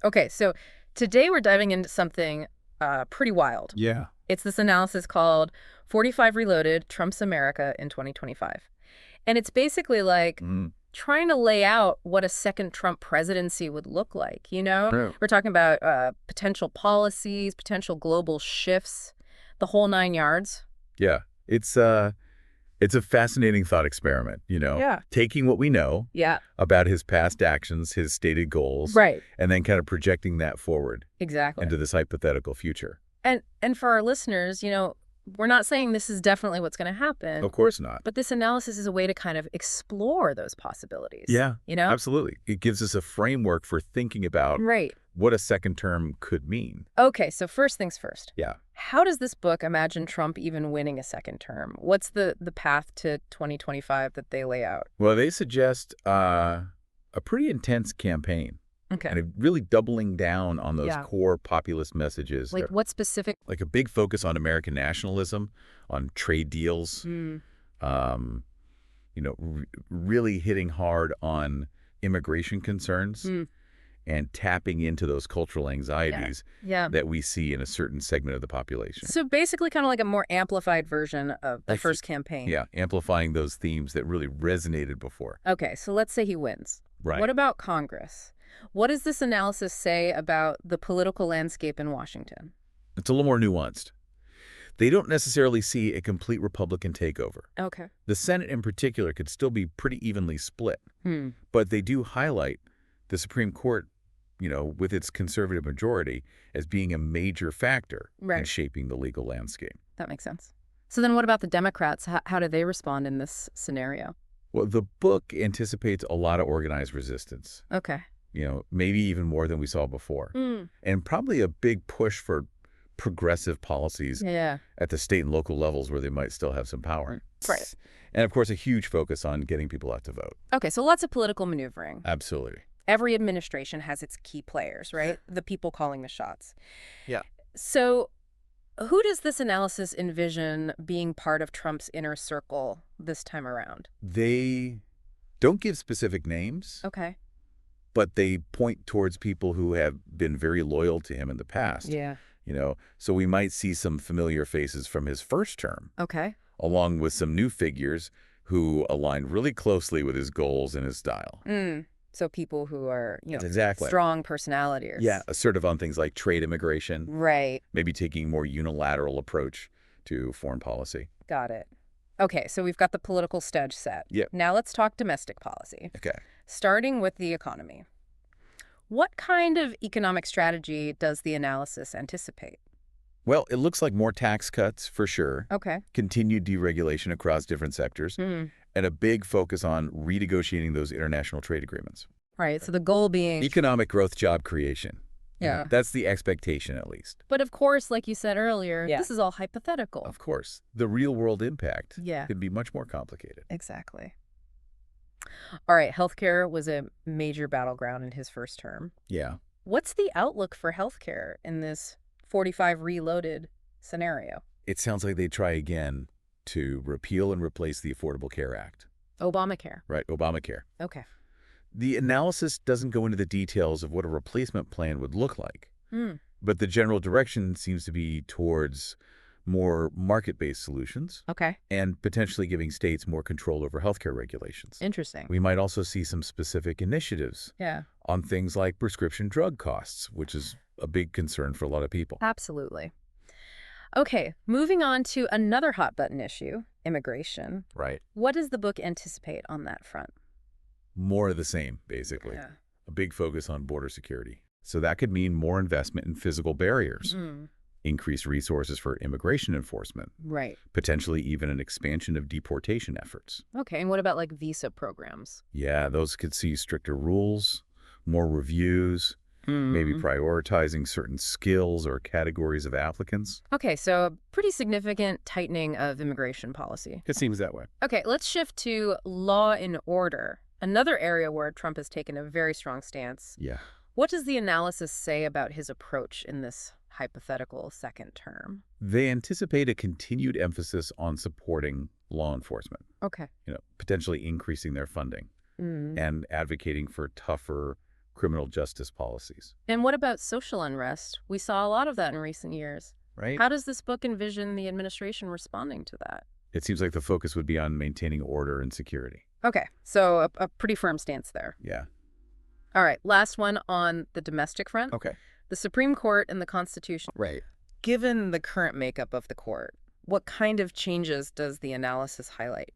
Okay, so today we're diving into something pretty wild. Yeah. It's this analysis called 45 Reloaded, Trump's America in 2025. And it's basically like Mm. trying to lay out what a second Trump presidency would look like, you know? True. We're talking about potential policies, potential global shifts, the whole 9 yards. Yeah. It's a fascinating thought experiment, Yeah. taking what we know Yeah, about his past actions, his stated goals, right. and then kind of projecting that forward Exactly. into this hypothetical future. And for our listeners, we're not saying this is definitely what's going to happen, Of course not. but this analysis is a way to kind of explore those possibilities. Yeah, You know? absolutely. It gives us a framework for thinking about Right. what a second term could mean. Okay, so first things first. Yeah. How does this book imagine Trump even winning a second term? What's the path to 2025 that they lay out? Well, they suggest a pretty intense campaign Okay. and really doubling down on those Yeah. core populist messages. Like what specific? Like a big focus on American nationalism, on trade deals, Mm, um, really hitting hard on immigration concerns mm, and tapping into those cultural anxieties yeah. that we see in a certain segment of the population. So basically kind of like a more amplified version of the Like, first campaign. Yeah, amplifying those themes that really resonated before. Okay, so let's say he wins. Right. What about Congress? What does this analysis say about the political landscape in Washington? It's a little more nuanced. They don't necessarily see a complete Republican takeover. Okay. The Senate in particular could still be pretty evenly split, Hmm. but they do highlight the Supreme Court, with its conservative majority as being a major factor in Right. shaping the legal landscape. That makes sense. So then what about the Democrats? How do they respond in this scenario? Well, the book anticipates a lot of organized resistance, Okay. maybe even more than we saw before, Mm. and probably a big push for progressive policies Yeah. at the state and local levels where they might still have some power. Right. And, of course, a huge focus on getting people out to vote. Okay, so lots of political maneuvering. Absolutely. Every administration has its key players, right? The people calling the shots. Yeah. So who does this analysis envision being part of Trump's inner circle this time around? They don't give specific names, Okay. but they point towards people who have been very loyal to him in the past. Yeah. So we might see some familiar faces from his first term, Okay. along with some new figures who align really closely with his goals and his style. Mm. So people who are, Exactly. strong personalities. Yeah, assertive on things like trade immigration, Right. maybe taking a more unilateral approach to foreign policy. Got it. Okay, so we've got the political stage set. Yep. Now let's talk domestic policy, Okay. starting with the economy. What kind of economic strategy does the analysis anticipate? Well, it looks like more tax cuts for sure, Okay. continued deregulation across different sectors, Hmm. and a big focus on renegotiating those international trade agreements. Right, so the goal being... Economic growth, job creation. Yeah. That's the expectation, at least. But of course, like you said earlier, Yeah. this is all hypothetical. Of course, the real-world impact Yeah. can be much more complicated. Exactly. All right, healthcare was a major battleground in his first term. Yeah. What's the outlook for healthcare in this 45 Reloaded scenario? It sounds like they try again to repeal and replace the Affordable Care Act. Obamacare. Right, Obamacare. Okay. The analysis doesn't go into the details of what a replacement plan would look like, Hmm. but the general direction seems to be towards more market-based solutions Okay. and potentially giving states more control over healthcare regulations. Interesting. We might also see some specific initiatives Yeah, on things like prescription drug costs, which is a big concern for a lot of people. absolutely. Okay, moving on to another hot button issue, immigration. Right. What does the book anticipate on that front? More of the same, basically. Yeah. A big focus on border security. So that could mean more investment in physical barriers, Mm, increased resources for immigration enforcement, right. potentially even an expansion of deportation efforts. Okay, and what about like visa programs? Yeah, those could see stricter rules, more reviews, maybe Mm. prioritizing certain skills or categories of applicants. Okay, so a pretty significant tightening of immigration policy. It seems that way. Okay, let's shift to law and order, another area where Trump has taken a very strong stance. Yeah. What does the analysis say about his approach in this hypothetical second term? They anticipate a continued emphasis on supporting law enforcement, Okay. potentially increasing their funding Mm. and advocating for tougher criminal justice policies. And what about social unrest? We saw a lot of that in recent years. Right? How does this book envision the administration responding to that? It seems like the focus would be on maintaining order and security. Okay, so a pretty firm stance there. Yeah. All right, last one on the domestic front. Okay. The Supreme Court and the Constitution. Right. Given the current makeup of the court, what kind of changes does the analysis highlight?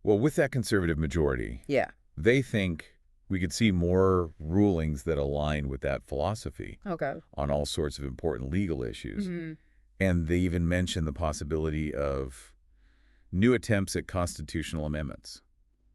Well, with that conservative majority, Yeah. they think we could see more rulings that align with that philosophy Okay. on all sorts of important legal issues. Mm-hmm. And they even mention the possibility of new attempts at constitutional amendments.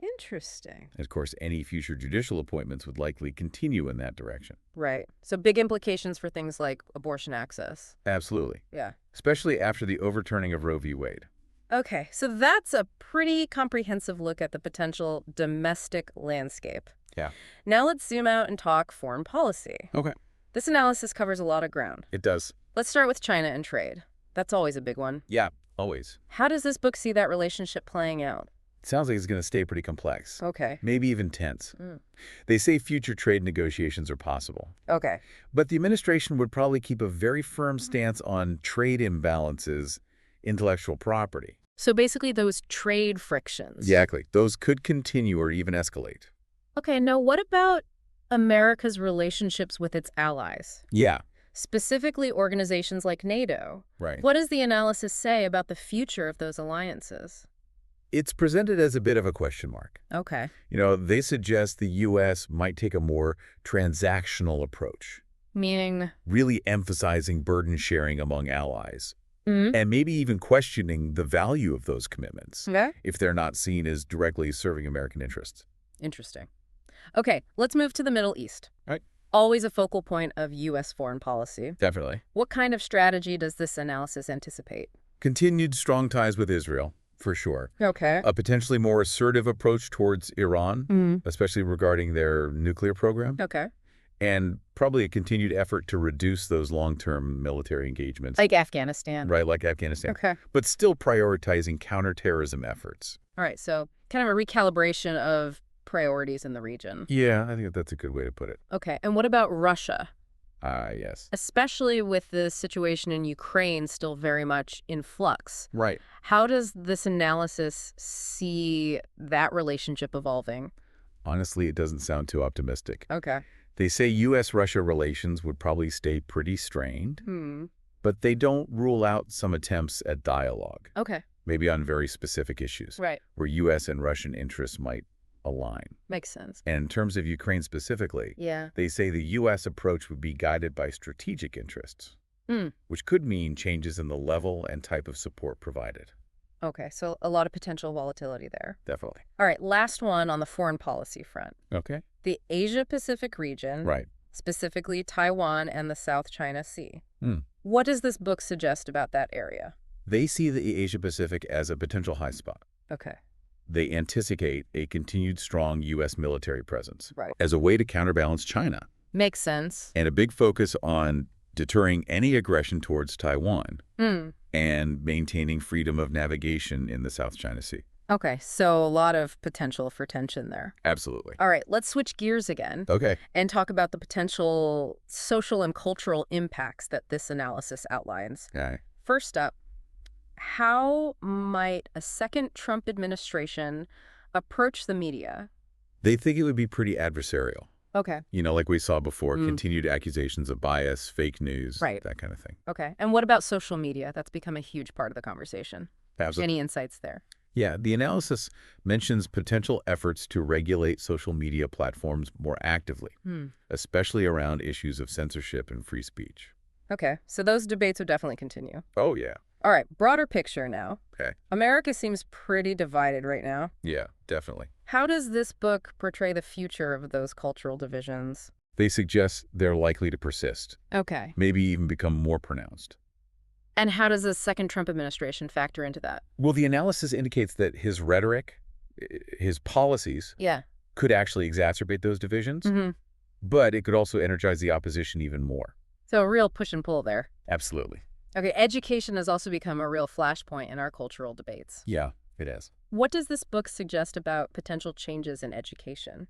Interesting. And of course, any future judicial appointments would likely continue in that direction. Right. So big implications for things like abortion access. Absolutely. Yeah. Especially after the overturning of Roe v. Wade. Okay, so that's a pretty comprehensive look at the potential domestic landscape. Yeah. Now let's zoom out and talk foreign policy. Okay. This analysis covers a lot of ground. It does. Let's start with China and trade. That's always a big one. Yeah, always. How does this book see that relationship playing out? It sounds like it's going to stay pretty complex. Okay. Maybe even tense. They say future trade negotiations are possible. Okay. But the administration would probably keep a very firm stance on trade imbalances, intellectual property. So basically those trade frictions. Exactly. Those could continue or even escalate. Okay, now what about America's relationships with its allies? Yeah. Specifically organizations like NATO. Right. What does the analysis say about the future of those alliances? It's presented as a bit of a question mark. Okay. They suggest the U.S. might take a more transactional approach, Meaning? really emphasizing burden sharing among allies, and maybe even questioning the value of those commitments Okay. if they're not seen as directly serving American interests. Interesting. Okay, let's move to the Middle East. Right. Always a focal point of U.S. foreign policy. Definitely. What kind of strategy does this analysis anticipate? Continued strong ties with Israel, for sure. Okay. A potentially more assertive approach towards Iran, especially regarding their nuclear program. Okay. And probably a continued effort to reduce those long-term military engagements. Like Afghanistan. Right, like Afghanistan. Okay. But still prioritizing counterterrorism efforts. All right, so kind of a recalibration of priorities in the region. Yeah, I think that's a good way to put it. Okay, and what about Russia? Yes. Especially with the situation in Ukraine still very much in flux. Right. How does this analysis see that relationship evolving? Honestly, it doesn't sound too optimistic. Okay. They say U.S.-Russia relations would probably stay pretty strained, but they don't rule out some attempts at dialogue, Okay. maybe on very specific issues, Right. where U.S. and Russian interests might align. Makes sense. And in terms of Ukraine specifically, Yeah. they say the U.S. approach would be guided by strategic interests, which could mean changes in the level and type of support provided. Okay, so a lot of potential volatility there. Definitely. All right, last one on the foreign policy front. Okay. The Asia-Pacific region, Right. specifically Taiwan and the South China Sea. Hmm. What does this book suggest about that area? They see the Asia-Pacific as a potential high spot. Okay. They anticipate a continued strong U.S. military presence Right. as a way to counterbalance China, Makes sense. and a big focus on deterring any aggression towards Taiwan and maintaining freedom of navigation in the South China Sea. Okay, so a lot of potential for tension there. Absolutely. All right, let's switch gears again Okay. and talk about the potential social and cultural impacts that this analysis outlines. Okay. First up, how might a second Trump administration approach the media? They think it would be pretty adversarial. Okay. Like we saw before, continued accusations of bias, fake news, Right. that kind of thing. Okay. And what about social media? That's become a huge part of the conversation. Absolutely. Any insights there? Yeah, the analysis mentions potential efforts to regulate social media platforms more actively, especially around issues of censorship and free speech. Okay. So those debates would definitely continue. Oh, yeah. All right. Broader picture now. Okay. America seems pretty divided right now. Yeah, definitely. How does this book portray the future of those cultural divisions? They suggest they're likely to persist, Okay. maybe even become more pronounced. And how does the second Trump administration factor into that? Well, the analysis indicates that his rhetoric, his policies, Yeah. could actually exacerbate those divisions, but it could also energize the opposition even more. So a real push and pull there. Absolutely. Okay, education has also become a real flashpoint in our cultural debates. Yeah, it is. What does this book suggest about potential changes in education?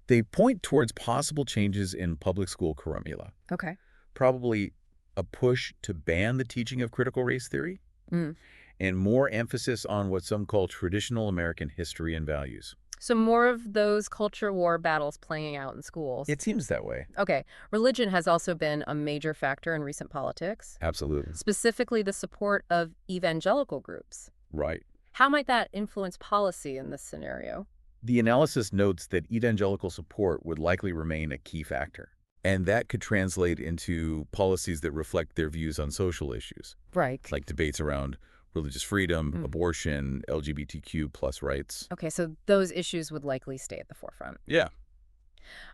They point towards possible changes in public school curricula, Okay. probably a push to ban the teaching of critical race theory, Mm. and more emphasis on what some call traditional American history and values. So more of those culture war battles playing out in schools. It seems that way. Okay. Religion has also been a major factor in recent politics, Absolutely. specifically the support of evangelical groups. Right. How might that influence policy in this scenario? The analysis notes that evangelical support would likely remain a key factor, and that could translate into policies that reflect their views on social issues, Right. like debates around religious freedom, Mm. abortion, LGBTQ plus rights. Okay, so those issues would likely stay at the forefront. Yeah.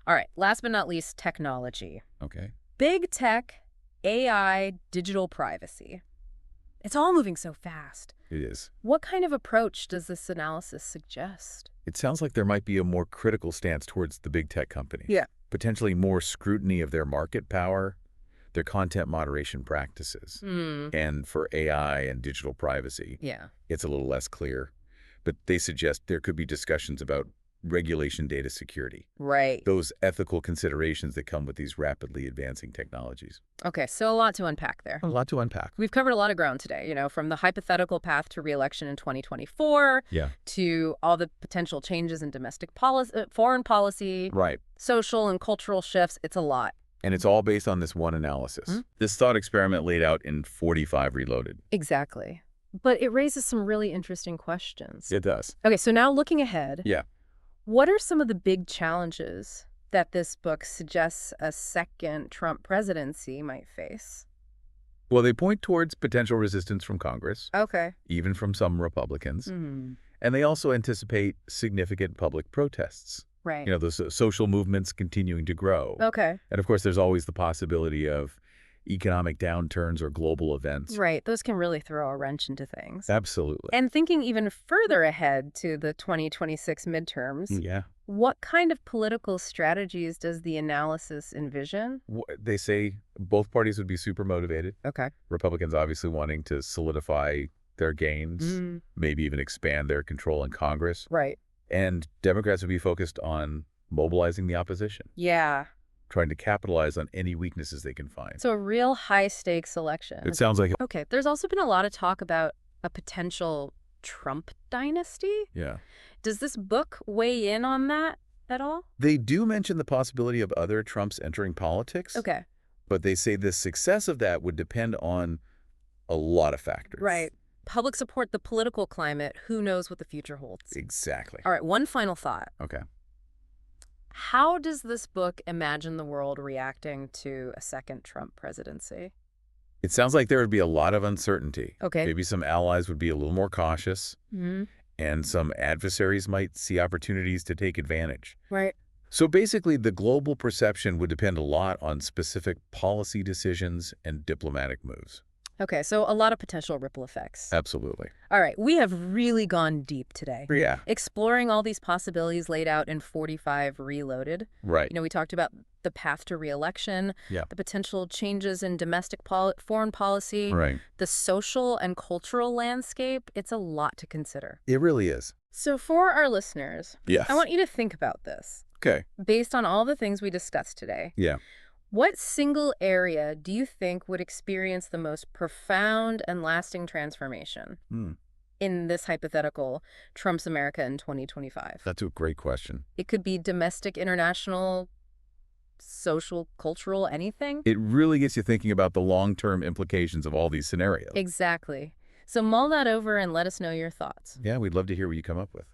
All right, last but not least, technology. Okay. Big tech, AI, digital privacy. It's all moving so fast. It is. What kind of approach does this analysis suggest? It sounds like there might be a more critical stance towards the big tech company. Yeah. Potentially more scrutiny of their market power, their content moderation practices. Hmm. And for AI and digital privacy, Yeah. it's a little less clear. But they suggest there could be discussions about regulation data security, Right. those ethical considerations that come with these rapidly advancing technologies. Okay, so a lot to unpack there. A lot to unpack. We've covered a lot of ground today, from the hypothetical path to re-election in 2024 Yeah. to all the potential changes in domestic policy, foreign policy, Right. social and cultural shifts. It's a lot. And it's all based on this one analysis. Hmm? This thought experiment laid out in 45 Reloaded. Exactly. But it raises some really interesting questions. It does. Okay, so now looking ahead, Yeah. what are some of the big challenges that this book suggests a second Trump presidency might face? Well, they point towards potential resistance from Congress, Okay. even from some Republicans. Hmm. And they also anticipate significant public protests. Right. Those social movements continuing to grow. Okay. And of course, there's always the possibility of economic downturns or global events. Right. Those can really throw a wrench into things. Absolutely. And thinking even further ahead to the 2026 midterms, Yeah. what kind of political strategies does the analysis envision? They say both parties would be super motivated. Okay. Republicans obviously wanting to solidify their gains, Mm. maybe even expand their control in Congress. Right. And Democrats would be focused on mobilizing the opposition, Yeah. trying to capitalize on any weaknesses they can find. So a real high-stakes election. It sounds like, Okay. There's also been a lot of talk about a potential Trump dynasty. yeah. Does this book weigh in on that at all? They do mention the possibility of other Trumps entering politics, Okay. but they say the success of that would depend on a lot of factors. Right. Public support, the political climate, who knows what the future holds. Exactly. All right, one final thought. Okay. How does this book imagine the world reacting to a second Trump presidency? It sounds like there would be a lot of uncertainty. Okay. Maybe some allies would be a little more cautious, Hmm. and some adversaries might see opportunities to take advantage. Right. So basically, the global perception would depend a lot on specific policy decisions and diplomatic moves. Okay, so a lot of potential ripple effects. Absolutely. All right, we have really gone deep today, Yeah. exploring all these possibilities laid out in 45 Reloaded. Right. We talked about the path to re-election, Yeah. the potential changes in domestic foreign policy, Right. the social and cultural landscape. It's a lot to consider. It really is. So for our listeners, Yes. I want you to think about this. Okay. Based on all the things we discussed today, Yeah. what single area do you think would experience the most profound and lasting transformation Hmm. in this hypothetical Trump's America in 2025? That's a great question. It could be domestic, international, social, cultural, anything. It really gets you thinking about the long-term implications of all these scenarios. Exactly. So mull that over and let us know your thoughts. Yeah, we'd love to hear what you come up with.